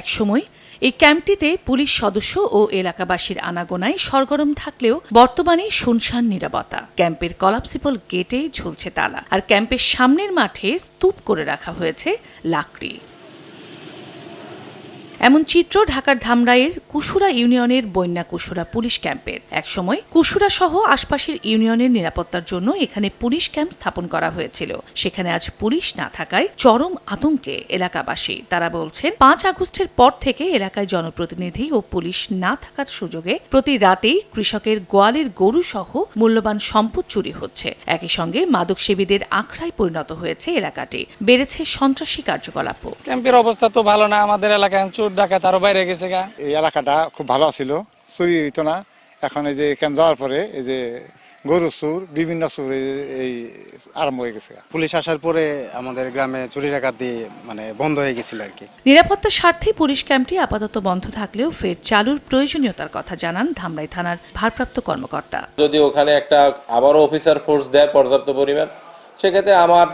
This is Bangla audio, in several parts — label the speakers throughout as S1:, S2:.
S1: একসময় এই ক্যাম্পটিতে পুলিশ সদস্য ও এলাকাবাসীর আনাগোনায় সরগরম থাকলেও বর্তমানে শুনশান নীরবতা। ক্যাম্পের কলাপসিবল গেটে ঝুলছে তালা, আর ক্যাম্পের সামনের মাঠে স্তূপ করে রাখা হয়েছে লাকড়ি। এমন চিত্র ঢাকার ধামরাইয়ের কুশুরা ইউনিয়নের বন্যা কুশুরা পুলিশ ক্যাম্পের। একসময় কুশুরা সহ আশপাশের ইউনিয়নের নিরাপত্তার জন্য এখানে পুলিশ ক্যাম্প স্থাপন করা হয়েছিল। সেখানে আজ পুলিশ না থাকায় চরম আতঙ্কে এলাকাবাসী। তারা বলছেন, 5 আগস্টের পর থেকে এলাকায় জনপ্রতিনিধি ও পুলিশ না থাকার সুযোগে প্রতি রাতেই কৃষকের গোয়ালের গরু সহ মূল্যবান সম্পদ চুরি হচ্ছে। একই সঙ্গে মাদকসেবীদের আখড়ায় পরিণত হয়েছে এলাকাটি। বেড়েছে সন্ত্রাসী কার্যকলাপও।
S2: ক্যাম্পের অবস্থা তো ভালো না, আমাদের এলাকায় ডাকাত আরো বাইরে গেছে গা।
S3: এই এলাকাটা খুব ভালো ছিল, চুরি হইতো না। এখন এই যে ক্যাম্প যাওয়ার পরে এই যে গরু চুর, বিভিন্ন চুর এই আরম্ভ হয়ে গেছে।
S4: পুলিশ আসার পরে আমাদের গ্রামে চুরি ডাকাতি বন্ধ হয়ে গেছিল আর কি।
S1: নিরাপত্তার স্বার্থে পুলিশ ক্যাম্পটি আপাতত বন্ধ থাকলেও ফের চালুর প্রয়োজনীয়তার কথা জানান ধামরাই থানার ভারপ্রাপ্ত কর্মকর্তা।
S5: যদি ওখানে একটা আবারও অফিসার ফোর্স দেয় পর্যাপ্ত পরিমাণ, সেক্ষেত্রে আমার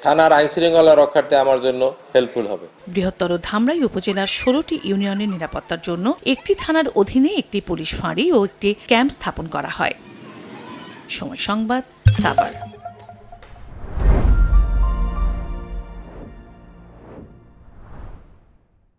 S5: থানার আইন শৃঙ্খলা রক্ষার্থে আমার জন্য হেল্পফুল হবে।
S1: বৃহত্তর ধামরাই উপজেলার 16টি ইউনিয়নের নিরাপত্তার জন্য একটি থানার অধীনে একটি পুলিশ ফাঁড়ি ও একটি ক্যাম্প স্থাপন করা হয়। সময় সংবাদ, সাভার।